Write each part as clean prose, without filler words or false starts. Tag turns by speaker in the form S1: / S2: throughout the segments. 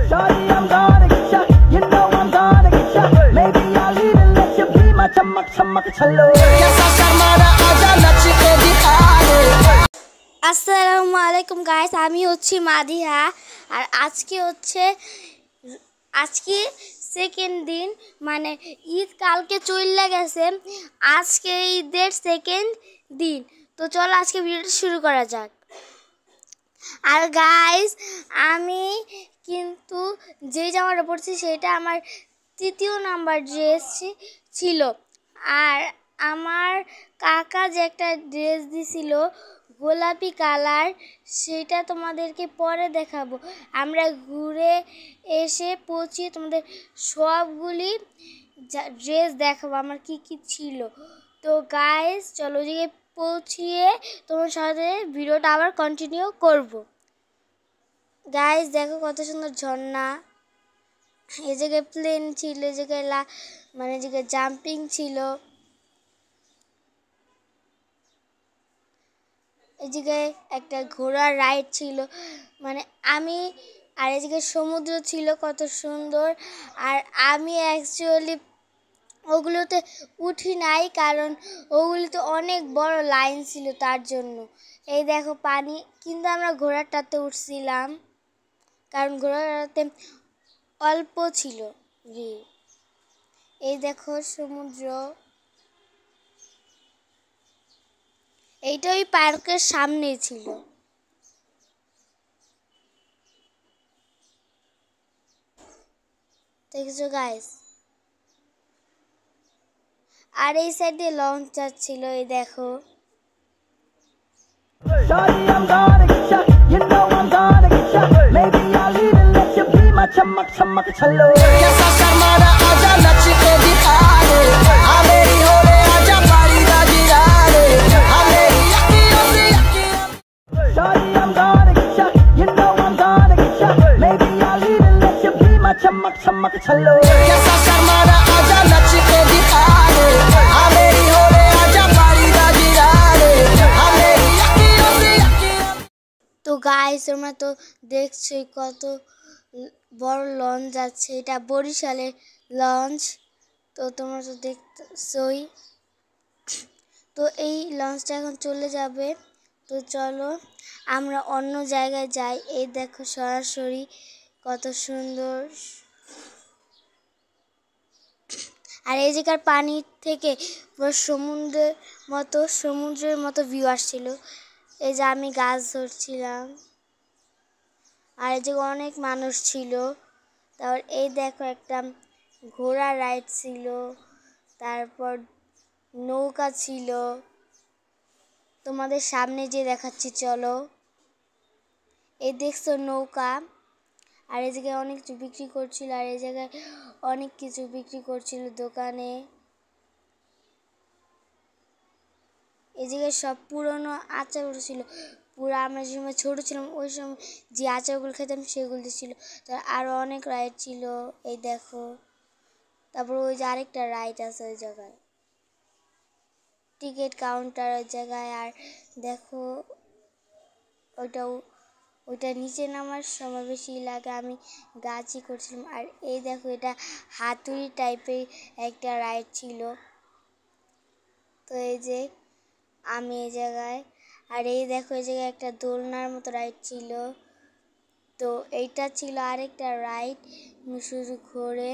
S1: Shawty, I'm gonna get ya. You know I'm gonna get ya. Maybe I'll even let you be my chamak chamak chalo.
S2: আসসালামু আলাইকুম guys, আমি হচ্ছি মাদিহা। আর আজকে second দিন, মানে ঈদ কালকে চলে গেছে, আজকে ঈদের সেকেন্ড দিন। তো চলো আজকে ভিডিওটা শুরু করা যাক। আর গাইস, আমি কিন্তু যে জামাটা পরছি সেটা আমার 3য় নাম্বার ড্রেস ছিল। আর আমার কাকা যে একটা ড্রেস দিছিল গোলাপি কালার, সেটা তোমাদেরকে পরে দেখাবো। আমরা ঘুরে এসে পৌঁছিয়ে তোমাদের সবগুলি ড্রেস দেখাবো আমার কি কি ছিল। তো গাইস চলো যে পৌঁছিয়ে তোমার সাথে ভিডিওটা আবার কন্টিনিউ করব। গাইস দেখো কত সুন্দর ঝর্ণা। এই জায়গায় প্লেন ছিল, এই জায়গায় মানে এই জায়গায় জাম্পিং ছিল, এই জায়গায় একটা ঘোড়ার রাইড ছিল, মানে আর এই জায়গায় সমুদ্র ছিল কত সুন্দর। আর আমি অ্যাকচুয়ালি ওগুলোতে উঠি নাই, কারণ ওগুলিতে অনেক বড় লাইন ছিল তার জন্য। এই দেখো পানি, কিন্তু আমরা ঘোড়াটাতে উঠছিলাম কারণ ঘোড়াটাতে অল্প ছিল ভিড়। এই দেখো সমুদ্র, এইটা ওই পার্কের সামনেই ছিল। দেখছো গাইস? আর এই সাইডে লঞ্চ যাচ্ছিল, এই দেখো।
S1: Shawty, I'm gonna get ya. You know I'm gonna get ya. Maybe I'll even let you be my chamak chamak chalo. Kaisa sharmana aaja nach ke dikha de. Aa meri hole aaja bari da gira de. Aa meri akhiyon se akhiyon. Shawty, I'm gonna get ya. You know I'm gonna get ya. Maybe I'll even let you be my chamak chamak chalo. Kaisa sharmana aaja nach ke dikha de. Aa meri hole aaja bari da gira de. Aa meri akhiyon se akhiyon.
S2: তো guys তোমরা তো দেখছোই কত বড় launch যাচ্ছে, এটা বরিশালের launch. তো তোমরা তো দেখছোই। তো এই লঞ্চটা এখন চলে যাবে। তো চলো আমরা অন্য জায়গায় যাই। এই দেখো সরাসরি কত সুন্দর। আর এই জায়গার পানি থেকে পুরো সমুদ্রের মতো ভিউ আসছিল। এই যে আমি গাছ ধরছিলাম, আর এই জায়গায় অনেক মানুষ ছিল। তারপর এই দেখো একটা ঘোড়া রাইড ছিল, তারপর নৌকা ছিল। তোমাদের সামনে যে দেখাচ্ছি চলো। এই দেখছো নৌকা। আর এই জায়গায় অনেক কিছু বিক্রি করছিল, আর এই জায়গায় অনেক কিছু বিক্রি করছিল দোকানে। এই জায়গায় সব পুরনো আচারগুলো ছিল। পুরো আমরা যে সময় ছোটো ছিলাম ওই সময় যে আচারগুলো খেতাম সেগুলো ছিল। তার আরও অনেক রাইড ছিল, এই দেখো। তারপর ওই যে আরেকটা রাইড আছে ওই জায়গায়, টিকিট কাউন্টার ওই জায়গায়। আর দেখো ওইটা নিচে নামার সময় বেশি লাগে, আমি গাছই করছিলাম। আর এই দেখো এটা হাতুড়ি টাইপের একটা রাইড ছিল। তো এই যে আমি এই জায়গায়, আর এই দেখো এই জায়গায় একটা দোলনার মতো রাইড ছিল। তো এইটা ছিল আরেকটা রাইড শুধু ঘোরে।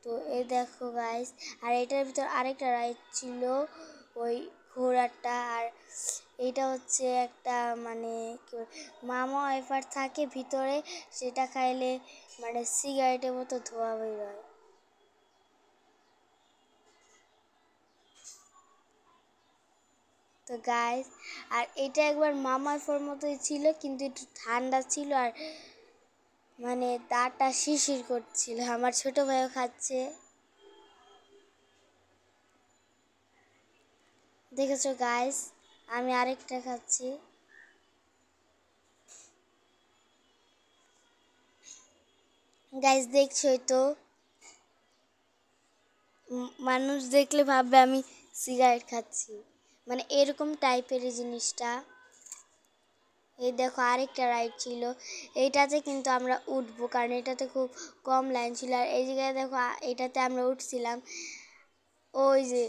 S2: তো এই দেখো গাইস, আর এটার ভিতর আরেকটা রাইড ছিল ওই ঘোড়াটা। আর এইটা হচ্ছে একটা মানে মামা ওয়েফার থাকে ভিতরে, সেটা খাইলে মানে সিগারেটের মতো ধোঁয়া বের হয়। তো গাইস, আর এটা একবার মামা ওয়েফার মতোই ছিল, কিন্তু একটু ঠান্ডা ছিল, আর মানে দাঁতটা শিরশির করছিল। আমার ছোট ভাইও খাচ্ছে, দেখেছো গাইস? আমি আরেকটা খাচ্ছি। গাইস দেখছোই তো, মানুষ দেখলে ভাববে আমি সিগারেট খাচ্ছি, মানে এরকম টাইপের এই জিনিসটা। এই দেখো আরেকটা রাইড ছিল, এইটাতে কিন্তু আমরা উঠবো কারণ এটাতে খুব কম লাইন ছিল। আর এই জায়গায় দেখো এটাতে আমরা উঠছিলাম, ওই যে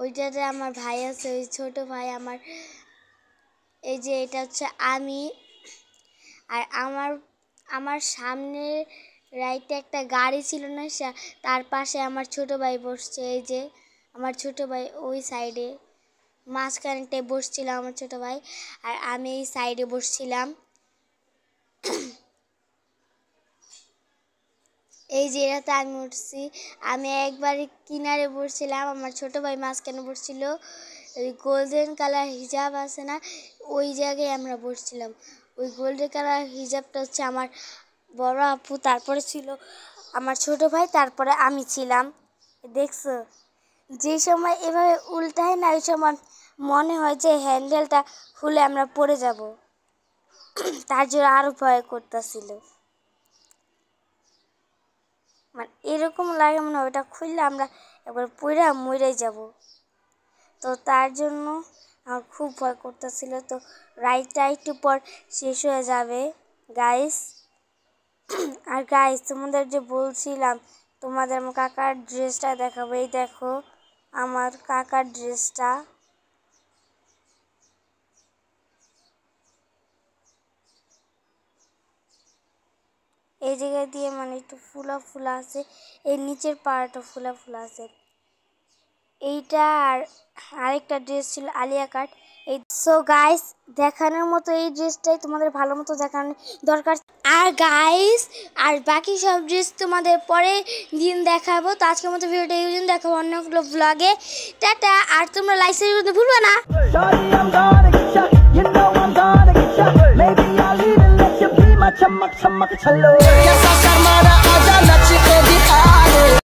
S2: ওইটাতে আমার ভাই আছে, ওই ছোট ভাই আমার। এই যে এটা হচ্ছে আমি, আর আমার সামনে রাইটে একটা গাড়ি ছিল না, তার পাশে আমার ছোট ভাই বসছে। এই যে আমার ছোট ভাই ওই সাইডে, মাঝখানটায় বসছিলাম আমার ছোট ভাই, আর আমি এই সাইডে বসছিলাম। এই যে এটাতে আমি উঠছি, আমি একবারে কিনারে বসছিলাম, আমার ছোট ভাই মাঝখানে বসছিল। ওই গোল্ডেন কালার হিজাব আছে না, ওই জায়গায় আমরা বসছিলাম। ওই গোল্ডেন কালার হিজাবটা হচ্ছে আমার বড় আপু, তারপরে ছিল আমার ছোট ভাই, তারপরে আমি ছিলাম। দেখছো যে সময় এভাবে উল্টায় না, ওই সময় মনে হয় যে হ্যান্ডেলটা খুলে আমরা পড়ে যাব, তার জন্য আরো ভয় করতেছিল। মানে এরকম লাগে মনে হয় ওটা খুললে আমরা একবার পড়ে মরে যাব, তো তার জন্য আমার খুব ভয় করতেছিল। তো রাইডটা একটু পর শেষ হয়ে যাবে গাইস। আর গাইস তোমাদের যে বলছিলাম তোমাদের আমার কাকার ড্রেসটা দেখাবো, এই দেখো আমার কাকার ড্রেসটা। এই জায়গা দিয়ে মানে একটু ফুলা ফুলা আছে, এই নিচের পাড়টা ফুলা ফুলা আছে। এইটা আর আরেকটা ড্রেস ছিল আলিয়া কাট। এই সো গাইস দেখানোর মতো এই ড্রেসটাই তোমাদের ভালো মতো দেখানোর দরকার। আর গাইস আর বাকি সব ড্রেস তোমাদের পরে দিন দেখাবো। তো আজকের মতো ভিডিওটা এই দিন দেখাবো অন্যগুলো ব্লগে। টাটা, আর তোমরা লাইক শেয়ার করতে ভুলবে না।
S1: Shawty, I'm gonna get shot. You know I'm gonna get shot. Maybe I'll even let you be my chamak chamak chalo. Yes, I